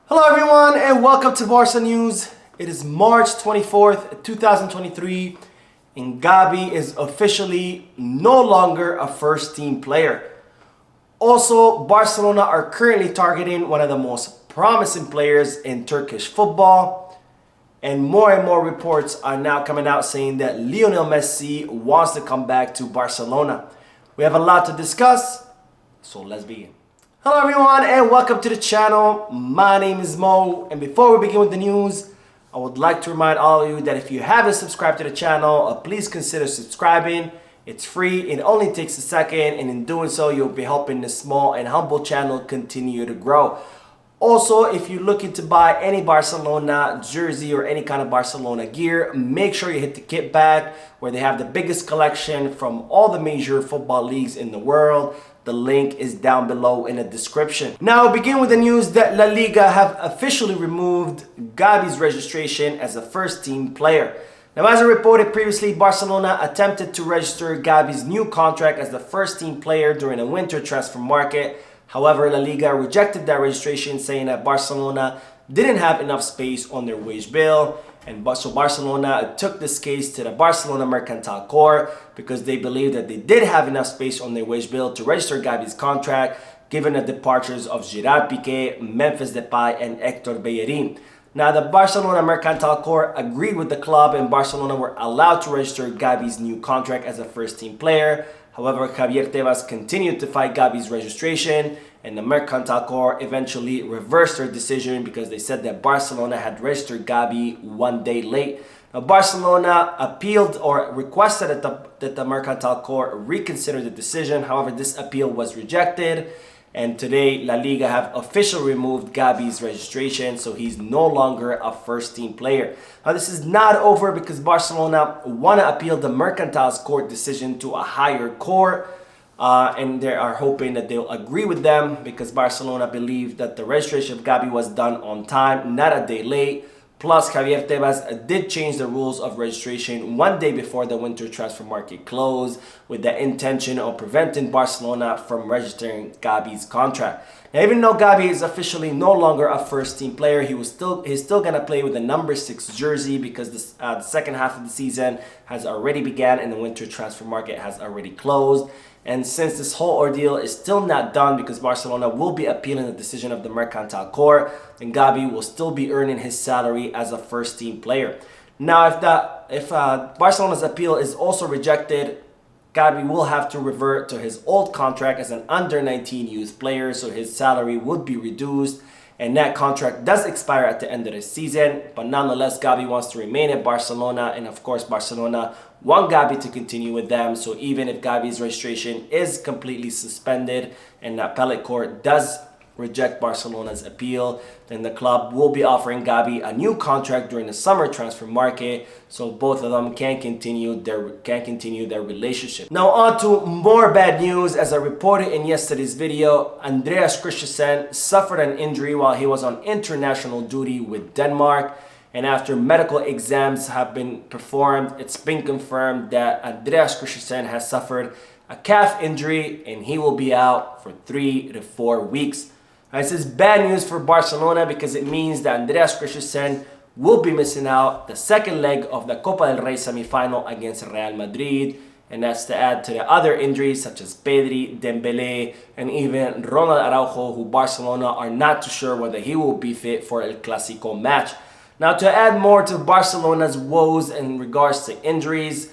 Hello everyone and welcome to Barca News. It is March 24th, 2023 and Gavi is officially no longer a first team player. Also, Barcelona are currently targeting one of the most promising players in Turkish football, and more reports are now coming out saying that Lionel Messi wants to come back to Barcelona. We have a lot to discuss, so let's begin. Hello everyone and welcome to the channel. My name is Mo, and before we begin with the news, I would like to remind all of you that if you haven't subscribed to the channel, please consider subscribing. It's free, it only takes a second, and in doing so, you'll be helping this small and humble channel continue to grow. Also, if you're looking to buy any Barcelona jersey or any kind of Barcelona gear, make sure you hit the kit bag where they have the biggest collection from all the major football leagues in the world. The link is down below in the description. Now we'll begin with the news that La Liga have officially removed Gavis registration as a first team player. Now, as I reported previously, Barcelona attempted to register Gavi's new contract as the first team player during a winter transfer market. However, La Liga rejected that registration, saying that Barcelona didn't have enough space on their wage bill. And so Barcelona took this case to the Barcelona Mercantile Court because they believed that they did have enough space on their wage bill to register Gavi's contract, given the departures of Gerard Piqué, Memphis Depay, and Hector Bellerin. Now, the Barcelona Mercantile Court agreed with the club, and Barcelona were allowed to register Gavi's new contract as a first-team player. However, Javier Tebas continued to fight Gavi's registration, and the Mercantile Court eventually reversed their decision because they said that Barcelona had registered Gavi 1 day late. Now, Barcelona appealed or requested that the Mercantile Court reconsider the decision. However, this appeal was rejected. And today, La Liga have officially removed Gavi's registration, so he's no longer a first-team player. Now, this is not over because Barcelona want to appeal the Mercantile Court decision to a higher court. And they are hoping that they'll agree with them because Barcelona believe that the registration of Gavi was done on time, not a day late. Plus, Javier Tebas did change the rules of registration 1 day before the winter transfer market closed with the intention of preventing Barcelona from registering Gavi's contract. Now, even though Gavi is officially no longer a first-team player, he's still going to play with the number 6 jersey because the second half of the season has already began and the winter transfer market has already closed. And since this whole ordeal is still not done because Barcelona will be appealing the decision of the Mercantile Court, then Gavi will still be earning his salary as a first-team player. Now, if Barcelona's appeal is also rejected, Gavi will have to revert to his old contract as an under-19 youth player, so his salary would be reduced. And that contract does expire at the end of the season. But nonetheless, Gavi wants to remain at Barcelona. And of course, Barcelona want Gavi to continue with them. So even if Gavi's registration is completely suspended and the appellate court does reject Barcelona's appeal, then the club will be offering Gavi a new contract during the summer transfer market, so both of them can continue their relationship. Now on to more bad news. As I reported in yesterday's video, Andreas Christensen suffered an injury while he was on international duty with Denmark. And after medical exams have been performed, it's been confirmed that Andreas Christensen has suffered a calf injury and he will be out for 3 to 4 weeks. This is bad news for Barcelona because it means that Andreas Christensen will be missing out the second leg of the Copa del Rey semi-final against Real Madrid. And that's to add to the other injuries such as Pedri, Dembélé, and even Ronald Araujo, who Barcelona are not too sure whether he will be fit for El Clasico match. Now, to add more to Barcelona's woes in regards to injuries,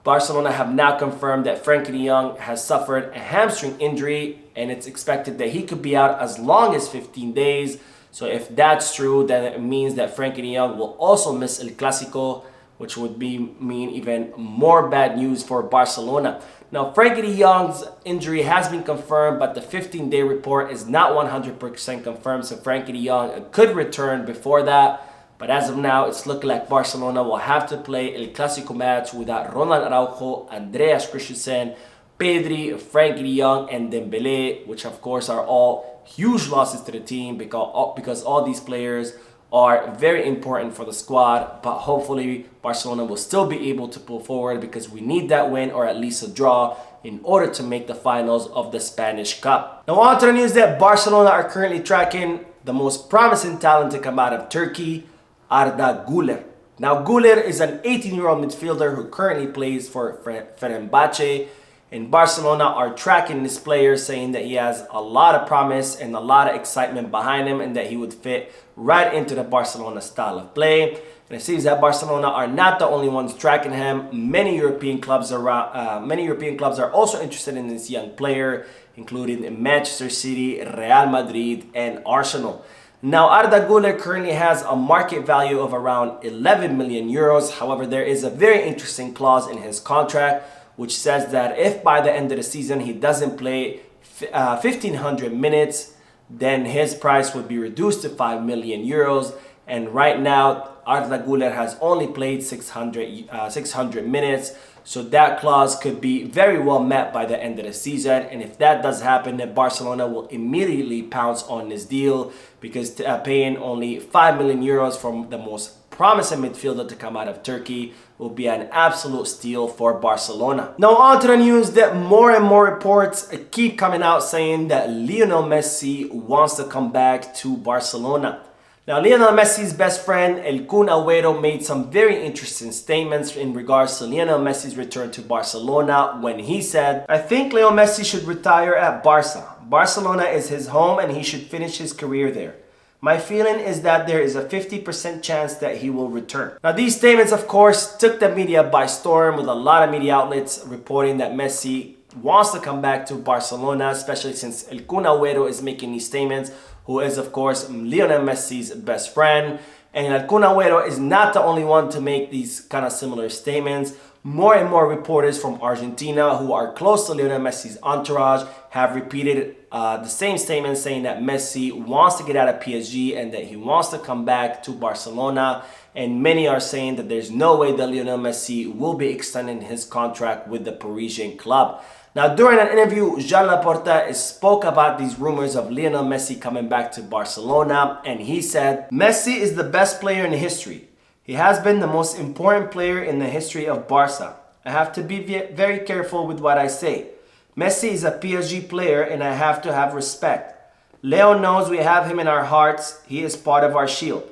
Barcelona have now confirmed that Frenkie de Jong has suffered a hamstring injury, and it's expected that he could be out as long as 15 days. So if that's true, then it means that Frenkie de Jong will also miss El Clasico, which would mean even more bad news for Barcelona. Now, Frenkie de Jong's injury has been confirmed, but the 15-day report is not 100% confirmed, so Frenkie de Jong could return before that. But as of now, it's looking like Barcelona will have to play El Clasico match without Ronald Araujo, Andreas Christensen, Pedri, Frenkie de Jong, and Dembélé, which of course are all huge losses to the team because all these players are very important for the squad. But hopefully Barcelona will still be able to pull forward because we need that win or at least a draw in order to make the finals of the Spanish Cup. Now on to the news that Barcelona are currently tracking the most promising talent to come out of Turkey, Arda Güler. Now, Güler is an 18-year-old midfielder who currently plays for Fenerbahce, and Barcelona are tracking this player, saying that he has a lot of promise and a lot of excitement behind him and that he would fit right into the Barcelona style of play. And it seems that Barcelona are not the only ones tracking him. Many European clubs are also interested in this young player, including Manchester City, Real Madrid, and Arsenal. Now, Arda Güler currently has a market value of around 11 million euros. However, there is a very interesting clause in his contract which says that if by the end of the season he doesn't play 1,500 minutes, then his price would be reduced to 5 million euros. And right now, Arda Güler has only played 600 minutes. So that clause could be very well met by the end of the season. And if that does happen, then Barcelona will immediately pounce on this deal, because paying only 5 million euros from the most promising midfielder to come out of Turkey will be an absolute steal for Barcelona. Now on to the news that more and more reports keep coming out saying that Lionel Messi wants to come back to Barcelona. Now, Lionel Messi's best friend, El Kun Agüero, made some very interesting statements in regards to Lionel Messi's return to Barcelona when he said, "I think Lionel Messi should retire at Barca. Barcelona is his home and he should finish his career there. My feeling is that there is a 50% chance that he will return." Now, these statements, of course, took the media by storm, with a lot of media outlets reporting that Messi wants to come back to Barcelona, especially since El Kun Agüero is making these statements, who is, of course, Lionel Messi's best friend. And El Kun Agüero is not the only one to make these kind of similar statements. More and more reporters from Argentina who are close to Lionel Messi's entourage have repeated the same statement, saying that Messi wants to get out of PSG and that he wants to come back to Barcelona. And many are saying that there's no way that Lionel Messi will be extending his contract with the Parisian club. Now, during an interview, Jean Laporta spoke about these rumors of Lionel Messi coming back to Barcelona, and he said, "Messi is the best player in history. He has been the most important player in the history of Barca. I have to be very careful with what I say. Messi is a PSG player and I have to have respect. Leo knows we have him in our hearts. He is part of our shield.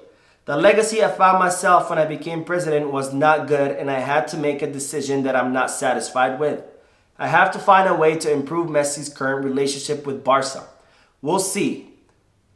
The legacy I found myself when I became president was not good, and I had to make a decision that I'm not satisfied with. I have to find a way to improve Messi's current relationship with Barca. We'll see.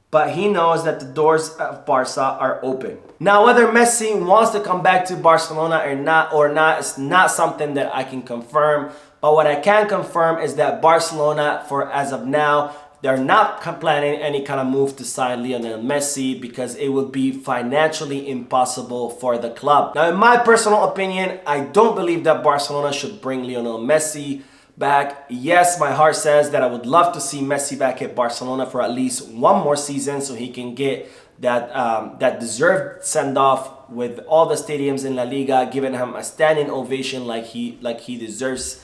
But he knows that the doors of Barca are open." Now, whether Messi wants to come back to Barcelona or not is not something that I can confirm. But what I can confirm is that Barcelona, for as of now, they're not planning any kind of move to sign Lionel Messi, because it would be financially impossible for the club. Now, in my personal opinion, I don't believe that Barcelona should bring Lionel Messi back. Yes, my heart says that I would love to see Messi back at Barcelona for at least one more season, so he can get that deserved send-off with all the stadiums in La Liga giving him a standing ovation like he deserves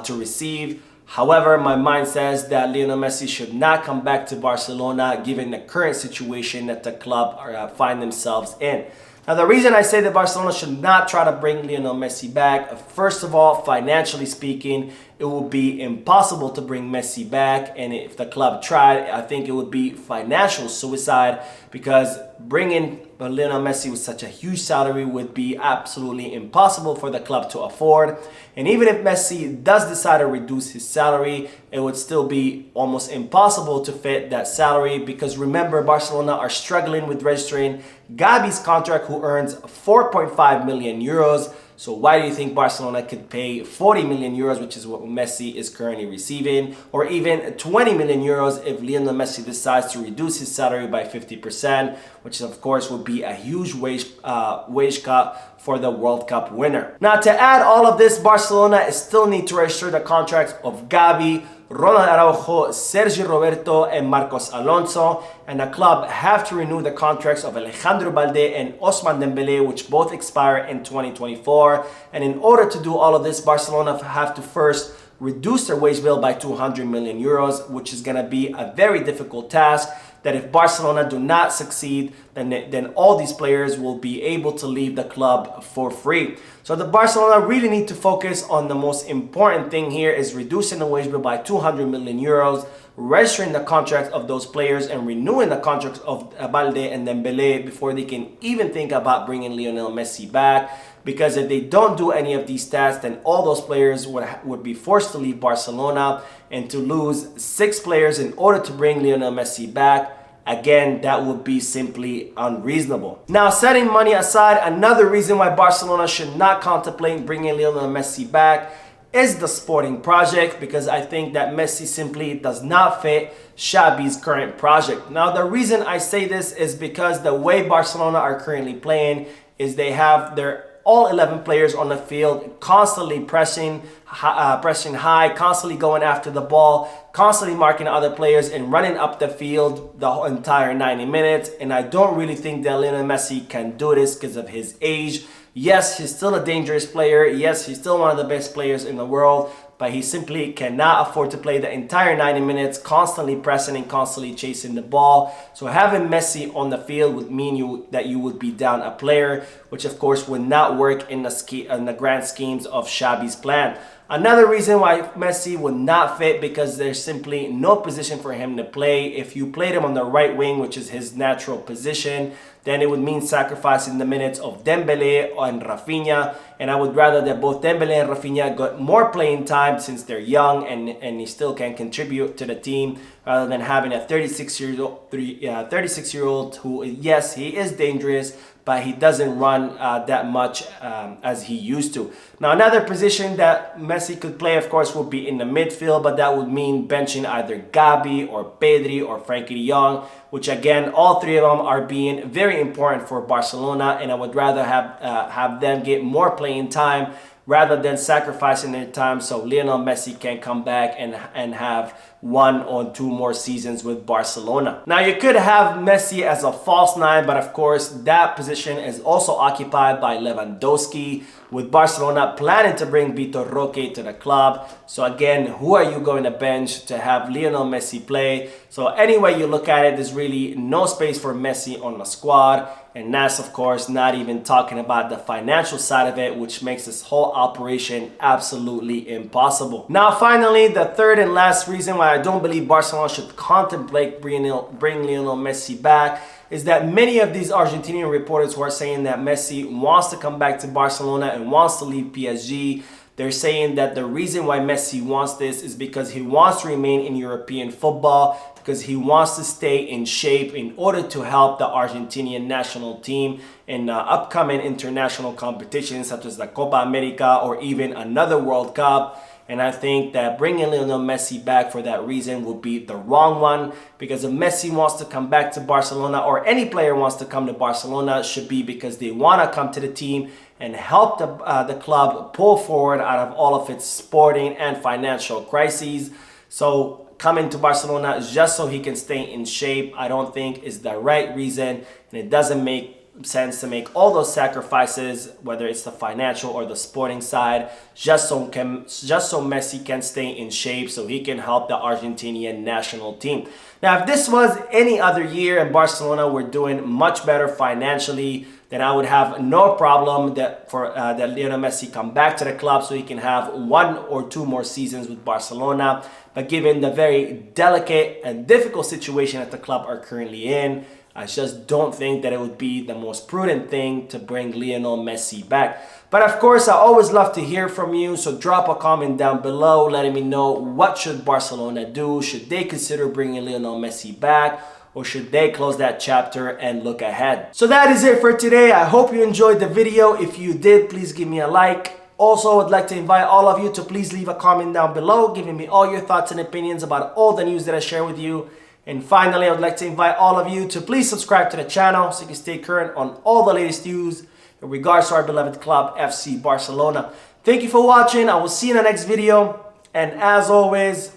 to receive. However, my mind says that Lionel Messi should not come back to Barcelona given the current situation that the club find themselves in. Now, the reason I say that Barcelona should not try to bring Lionel Messi back, first of all, financially speaking, it would be impossible to bring Messi back. And if the club tried, I think it would be financial suicide, because bringing Lionel Messi with such a huge salary would be absolutely impossible for the club to afford. And even if Messi does decide to reduce his salary, it would still be almost impossible to fit that salary, because remember, Barcelona are struggling with registering Gavi's contract, who earns 4.5 million euros. So why do you think Barcelona could pay 40 million euros, which is what Messi is currently receiving, or even 20 million euros if Lionel Messi decides to reduce his salary by 50%, which of course would be a huge wage cut for the World Cup winner. Now, to add all of this, Barcelona still need to register the contracts of Gavi, Ronald Araujo, Sergio Roberto, and Marcos Alonso, and the club have to renew the contracts of Alejandro Balde and Ousmane Dembele, which both expire in 2024. And in order to do all of this, Barcelona have to first reduce their wage bill by 200 million euros, which is going to be a very difficult task, that if Barcelona do not succeed, then all these players will be able to leave the club for free. So the Barcelona really need to focus on the most important thing here, is reducing the wage bill by 200 million euros, registering the contracts of those players and renewing the contracts of Balde and Dembele before they can even think about bringing Lionel Messi back. Because if they don't do any of these stats, then all those players would be forced to leave Barcelona, and to lose 6 players in order to bring Lionel Messi back, again, that would be simply unreasonable. Now, setting money aside, another reason why Barcelona should not contemplate bringing Lionel Messi back is the sporting project, because I think that Messi simply does not fit Xavi's current project. Now, the reason I say this is because the way Barcelona are currently playing is they have their all 11 players on the field constantly pressing high, constantly going after the ball, constantly marking other players and running up the field the entire 90 minutes. And I don't really think that Lionel Messi can do this because of his age. Yes, he's still a dangerous player. Yes, he's still one of the best players in the world, but he simply cannot afford to play the entire 90 minutes constantly pressing and constantly chasing the ball. So having Messi on the field would mean that you would be down a player, which of course would not work in the grand schemes of Xavi's plan. Another reason why Messi would not fit, because there's simply no position for him to play. If you played him on the right wing, which is his natural position, then it would mean sacrificing the minutes of Dembele and Rafinha. And I would rather that both Dembele and Rafinha got more playing time since they're young and he still can contribute to the team, rather than having a 36-year-old who, yes, he is dangerous, but he doesn't run that much as he used to. Now, another position that Messi could play, of course, would be in the midfield, but that would mean benching either Gavi or Pedri or Frankie de Jong, which again, all 3 of them are being very important for Barcelona, and I would rather have them get more playing time rather than sacrificing their time so Lionel Messi can come back and have 1 or 2 more seasons with Barcelona. Now, you could have Messi as a false 9, but of course that position is also occupied by Lewandowski, with Barcelona planning to bring Vitor Roque to the club. So again, who are you going to bench to have Lionel Messi play? So any way you look at it, there's really no space for Messi on the squad. And that's, of course, not even talking about the financial side of it, which makes this whole operation absolutely impossible. Now, finally, the third and last reason why I don't believe Barcelona should contemplate bring Lionel Messi back is that many of these Argentinian reporters who are saying that Messi wants to come back to Barcelona and wants to leave PSG, they're saying that the reason why Messi wants this is because he wants to remain in European football, because he wants to stay in shape in order to help the Argentinian national team in upcoming international competitions such as the Copa America or even another World Cup. And I think that bringing Lionel Messi back for that reason would be the wrong one, because if Messi wants to come back to Barcelona, or any player wants to come to Barcelona, it should be because they want to come to the team and help the club pull forward out of all of its sporting and financial crises. So coming to Barcelona just so he can stay in shape, I don't think is the right reason, and it doesn't make sense to make all those sacrifices, whether it's the financial or the sporting side, just so Messi can stay in shape so he can help the Argentinian national team. Now, if this was any other year and Barcelona were doing much better financially, then I would have no problem that Lionel Messi come back to the club so he can have 1 or 2 more seasons with Barcelona. But given the very delicate and difficult situation that the club are currently in, I just don't think that it would be the most prudent thing to bring Lionel Messi back. But of course, I always love to hear from you, so drop a comment down below letting me know, what should Barcelona do? Should they consider bringing Lionel Messi back, or should they close that chapter and look ahead? So that is it for today. I hope you enjoyed the video. If you did, please give me a like. Also, I'd like to invite all of you to please leave a comment down below giving me all your thoughts and opinions about all the news that I share with you. And finally, I would like to invite all of you to please subscribe to the channel so you can stay current on all the latest news in regards to our beloved club, FC Barcelona. Thank you for watching. I will see you in the next video. And as always,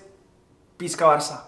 Peace, Barça.